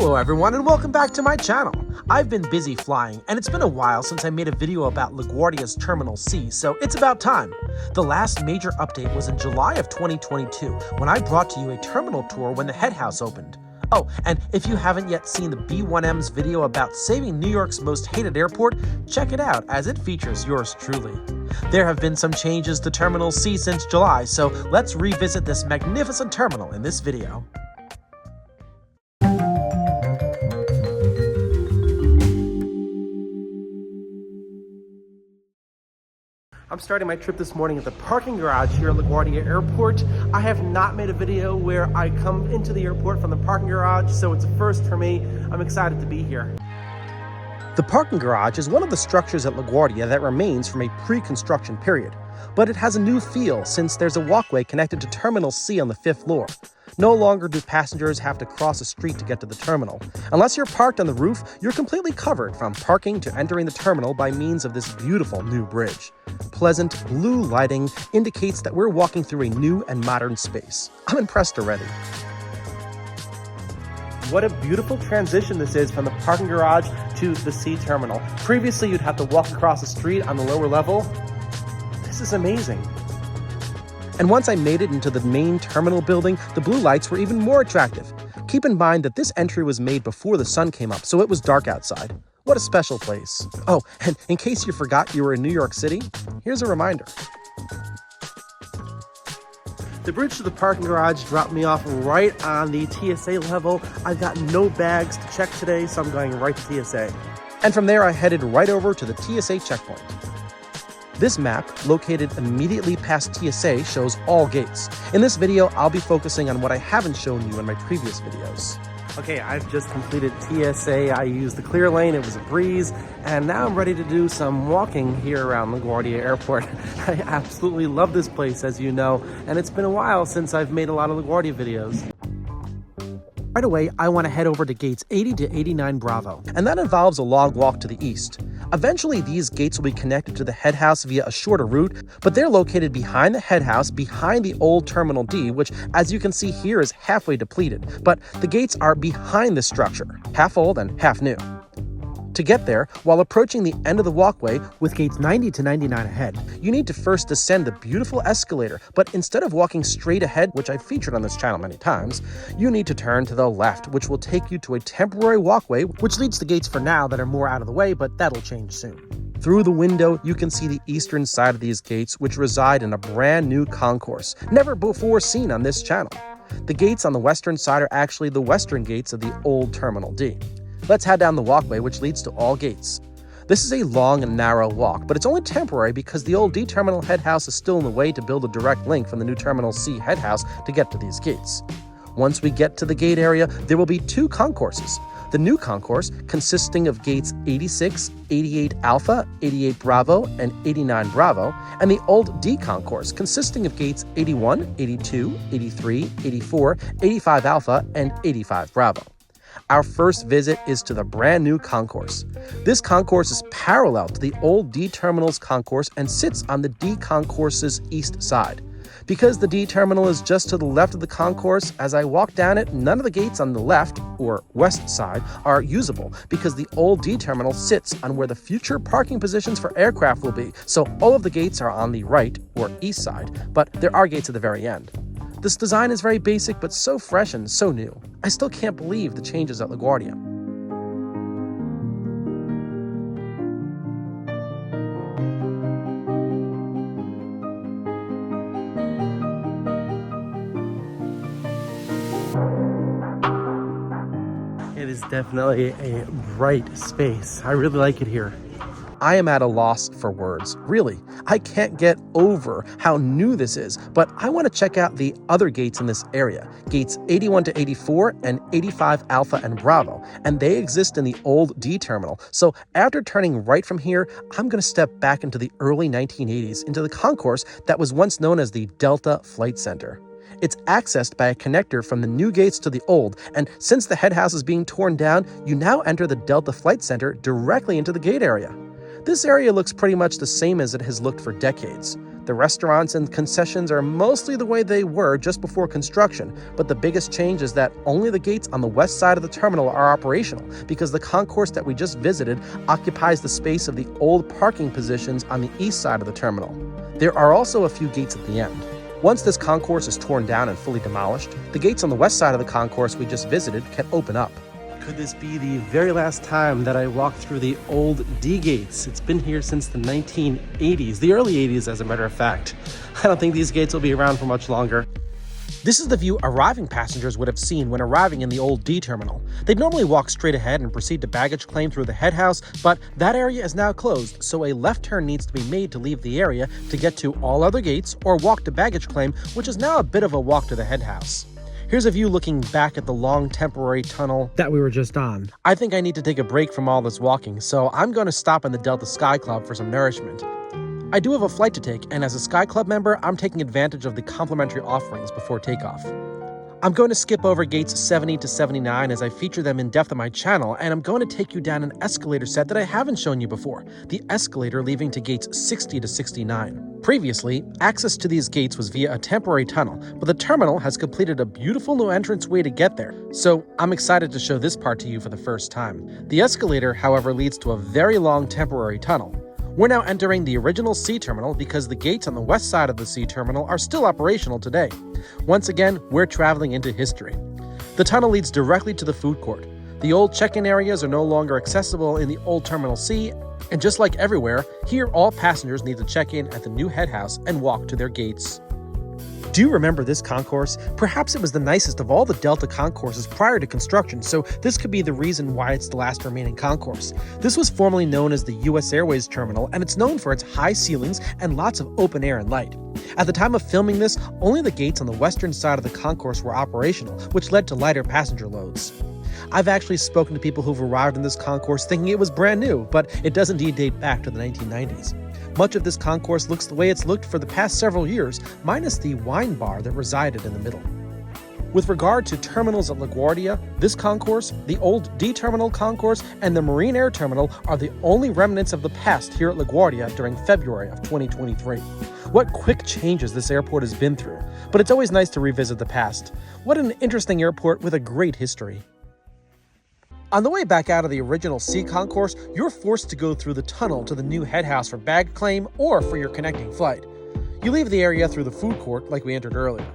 Hello everyone and welcome back to my channel. I've been busy flying and it's been a while since I made a video about LaGuardia's Terminal C, so it's about time. The last major update was in July of 2022 when I brought to you a terminal tour when the head house opened. Oh, and if you haven't yet seen the B1M's video about saving New York's most hated airport, check it out as it features yours truly. There have been some changes to Terminal C since July, so let's revisit this magnificent terminal in this video. I'm starting my trip this morning at the parking garage here at LaGuardia Airport. I have not made a video where I come into the airport from the parking garage, so it's a first for me. I'm excited to be here. The parking garage is one of the structures at LaGuardia that remains from a pre-construction period, but it has a new feel since there's a walkway connected to Terminal C on the 5th floor. No longer do passengers have to cross a street to get to the terminal. Unless you're parked on the roof, you're completely covered from parking to entering the terminal by means of this beautiful new bridge. Pleasant blue lighting indicates that we're walking through a new and modern space. I'm impressed already. What a beautiful transition this is from the parking garage to the C terminal. Previously, you'd have to walk across the street on the lower level. This is amazing. And once I made it into the main terminal building, the blue lights were even more attractive. Keep in mind that this entry was made before the sun came up, so it was dark outside. What a special place. Oh, and in case you forgot you were in New York City, here's a reminder. The bridge to the parking garage dropped me off right on the TSA level. I've got no bags to check today, so I'm going right to TSA. And from there, I headed right over to the TSA checkpoint. This map, located immediately past TSA, shows all gates. In this video, I'll be focusing on what I haven't shown you in my previous videos. Okay, I've just completed TSA. I used the clear lane, it was a breeze, and now I'm ready to do some walking here around LaGuardia Airport. I absolutely love this place, as you know, and it's been a while since I've made a lot of LaGuardia videos. Right away, I want to head over to gates 80 to 89 Bravo, and that involves a long walk to the east. Eventually, these gates will be connected to the head house via a shorter route, but they're located behind the head house, behind the old Terminal D, which, as you can see here, is halfway depleted. But the gates are behind the structure, half old and half new. To get there, while approaching the end of the walkway with gates 90 to 99 ahead, you need to first descend the beautiful escalator, but instead of walking straight ahead, which I've featured on this channel many times, you need to turn to the left, which will take you to a temporary walkway, which leads to gates for now that are more out of the way, but that'll change soon. Through the window, you can see the eastern side of these gates, which reside in a brand new concourse, never before seen on this channel. The gates on the western side are actually the western gates of the old Terminal D. Let's head down the walkway, which leads to all gates. This is a long and narrow walk, but it's only temporary because the old D terminal head house is still in the way to build a direct link from the new Terminal C head house to get to these gates. Once we get to the gate area, there will be two concourses. The new concourse, consisting of gates 86, 88 Alpha, 88 Bravo, and 89 Bravo, and the old D concourse, consisting of gates 81, 82, 83, 84, 85 Alpha, and 85 Bravo. Our first visit is to the brand new concourse. This concourse is parallel to the old D terminal's concourse and sits on the D concourse's east side. Because the D terminal is just to the left of the concourse, as I walk down it, none of the gates on the left, or west side, are usable because the old D terminal sits on where the future parking positions for aircraft will be, so all of the gates are on the right, or east side, but there are gates at the very end. This design is very basic, but so fresh and so new. I still can't believe the changes at LaGuardia. It is definitely a bright space. I really like it here. I am at a loss for words. Really, I can't get over how new this is, but I want to check out the other gates in this area, gates 81 to 84 and 85 Alpha and Bravo, and they exist in the old D terminal. So after turning right from here, I'm going to step back into the early 1980s into the concourse that was once known as the Delta Flight Center. It's accessed by a connector from the new gates to the old, and since the head house is being torn down, you now enter the Delta Flight Center directly into the gate area. This area looks pretty much the same as it has looked for decades. The restaurants and concessions are mostly the way they were just before construction, but the biggest change is that only the gates on the west side of the terminal are operational because the concourse that we just visited occupies the space of the old parking positions on the east side of the terminal. There are also a few gates at the end. Once this concourse is torn down and fully demolished, the gates on the west side of the concourse we just visited can open up. Could this be the very last time that I walk through the old D gates? It's been here since the 1980s, the early 80s as a matter of fact. I don't think these gates will be around for much longer. This is the view arriving passengers would have seen when arriving in the old D terminal. They'd normally walk straight ahead and proceed to baggage claim through the head house, but that area is now closed, so a left turn needs to be made to leave the area to get to all other gates or walk to baggage claim, which is now a bit of a walk to the head house. Here's a view looking back at the long temporary tunnel that we were just on. I think I need to take a break from all this walking, so I'm going to stop in the Delta Sky Club for some nourishment. I do have a flight to take, and as a Sky Club member, I'm taking advantage of the complimentary offerings before takeoff. I'm going to skip over gates 70 to 79 as I feature them in depth on my channel, and I'm going to take you down an escalator set that I haven't shown you before, the escalator leading to gates 60 to 69. Previously, access to these gates was via a temporary tunnel, but the terminal has completed a beautiful new entrance way to get there, so I'm excited to show this part to you for the first time. The escalator, however, leads to a very long temporary tunnel. We're now entering the original C terminal because the gates on the west side of the C terminal are still operational today. Once again, we're traveling into history. The tunnel leads directly to the food court. The old check-in areas are no longer accessible in the old Terminal C, and just like everywhere, here all passengers need to check in at the new head house and walk to their gates. Do you remember this concourse? Perhaps it was the nicest of all the Delta concourses prior to construction, so this could be the reason why it's the last remaining concourse. This was formerly known as the US Airways Terminal, and it's known for its high ceilings and lots of open air and light. At the time of filming this, only the gates on the western side of the concourse were operational, which led to lighter passenger loads. I've actually spoken to people who've arrived in this concourse thinking it was brand new, but it does indeed date back to the 1990s. Much of this concourse looks the way it's looked for the past several years, minus the wine bar that resided in the middle. With regard to terminals at LaGuardia, this concourse, the old D Terminal concourse, and the Marine Air Terminal are the only remnants of the past here at LaGuardia during February of 2023. What quick changes this airport has been through, but it's always nice to revisit the past. What an interesting airport with a great history. On the way back out of the original C concourse, you're forced to go through the tunnel to the new head house for bag claim or for your connecting flight. You leave the area through the food court like we entered earlier.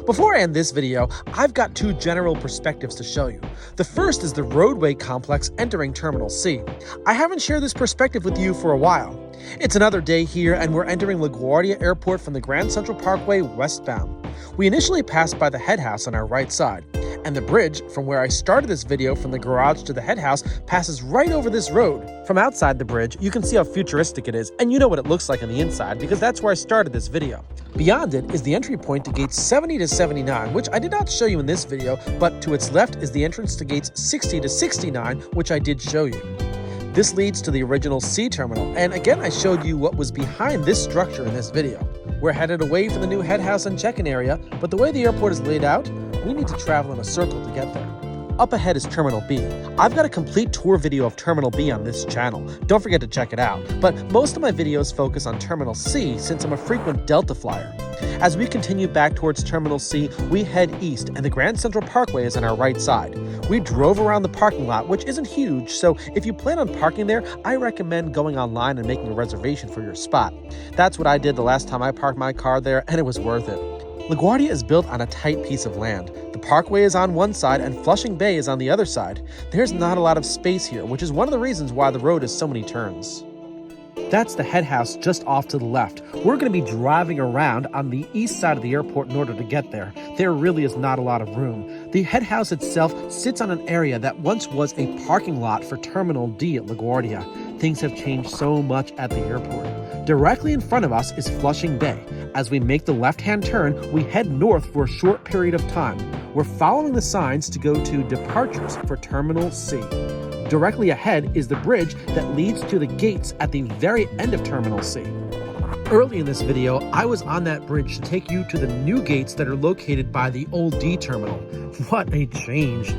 Before I end this video, I've got two general perspectives to show you. The first is the Roadway complex entering Terminal C. I haven't shared this perspective with you for a while. It's another day here and we're entering LaGuardia Airport from the Grand Central Parkway westbound. We initially passed by the head house on our right side, and the bridge from where I started this video from the garage to the head house passes right over this road. From outside the bridge, you can see how futuristic it is, and you know what it looks like on the inside because that's where I started this video. Beyond it is the entry point to gates 70 to 79, which I did not show you in this video, but to its left is the entrance to gates 60 to 69, which I did show you. This leads to the original C terminal, and again I showed you what was behind this structure in this video. We're headed away from the new head house and check-in area, but the way the airport is laid out, we need to travel in a circle to get there. Up ahead is Terminal B. I've got a complete tour video of Terminal B on this channel. Don't forget to check it out. But most of my videos focus on Terminal C since I'm a frequent Delta flyer. As we continue back towards Terminal C, we head east and the Grand Central Parkway is on our right side. We drove around the parking lot, which isn't huge, so if you plan on parking there, I recommend going online and making a reservation for your spot. That's what I did the last time I parked my car there, and it was worth it. LaGuardia is built on a tight piece of land. The parkway is on one side and Flushing Bay is on the other side. There's not a lot of space here, which is one of the reasons why the road has so many turns. That's the head house just off to the left. We're going to be driving around on the east side of the airport in order to get there. There really is not a lot of room. The head house itself sits on an area that once was a parking lot for Terminal D at LaGuardia. Things have changed so much at the airport. Directly in front of us is Flushing Bay. As we make the left-hand turn, we head north for a short period of time. We're following the signs to go to departures for Terminal C. Directly ahead is the bridge that leads to the gates at the very end of Terminal C. Early in this video, I was on that bridge to take you to the new gates that are located by the old D terminal. What a change.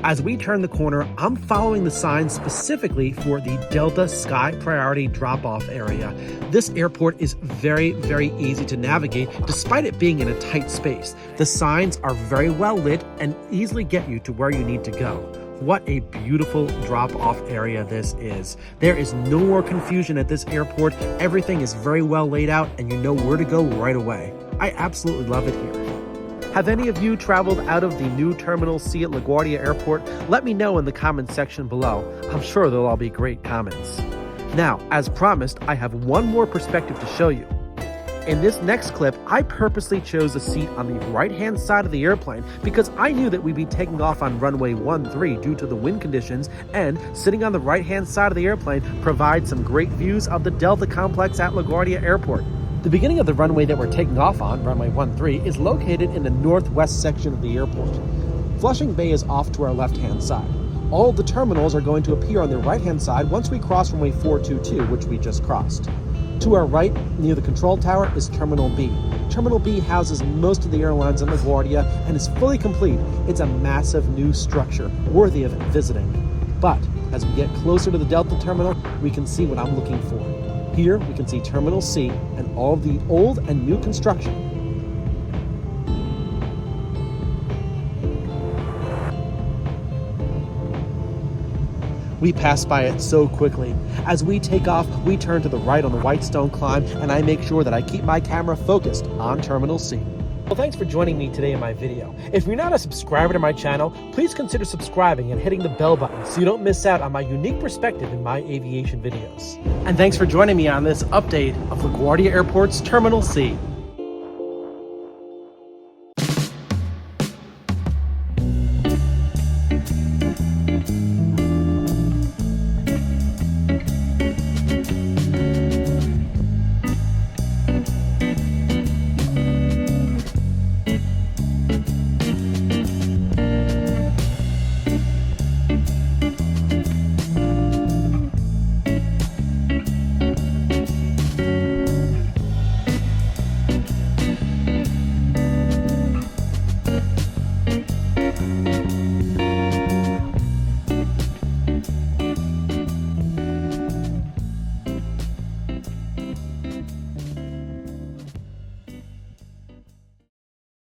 As we turn the corner, I'm following the sign specifically for the Delta Sky Priority drop-off area. This airport is very, very easy to navigate despite it being in a tight space. The signs are very well lit and easily get you to where you need to go. What a beautiful drop-off area this is. There is no more confusion at this airport. Everything is very well laid out and you know where to go right away. I absolutely love it here. Have any of you traveled out of the new Terminal C at LaGuardia Airport? Let me know in the comments section below. I'm sure there'll all be great comments. Now, as promised, I have one more perspective to show you. In this next clip, I purposely chose a seat on the right-hand side of the airplane because I knew that we'd be taking off on runway 13 due to the wind conditions, and sitting on the right-hand side of the airplane provides some great views of the Delta complex at LaGuardia Airport. The beginning of the runway that we're taking off on, runway 13, is located in the northwest section of the airport. Flushing Bay is off to our left-hand side. All of the terminals are going to appear on the right-hand side once we cross runway 422, which we just crossed. To our right, near the control tower, is Terminal B. Terminal B houses most of the airlines in LaGuardia and is fully complete. It's a massive new structure, worthy of visiting. But as we get closer to the Delta terminal, we can see what I'm looking for. Here, we can see Terminal C and all of the old and new construction. We pass by it so quickly. As we take off, we turn to the right on the Whitestone climb, and I make sure that I keep my camera focused on Terminal C. Well, thanks for joining me today in my video. If you're not a subscriber to my channel, please consider subscribing and hitting the bell button so you don't miss out on my unique perspective in my aviation videos. And thanks for joining me on this update of LaGuardia Airport's Terminal C.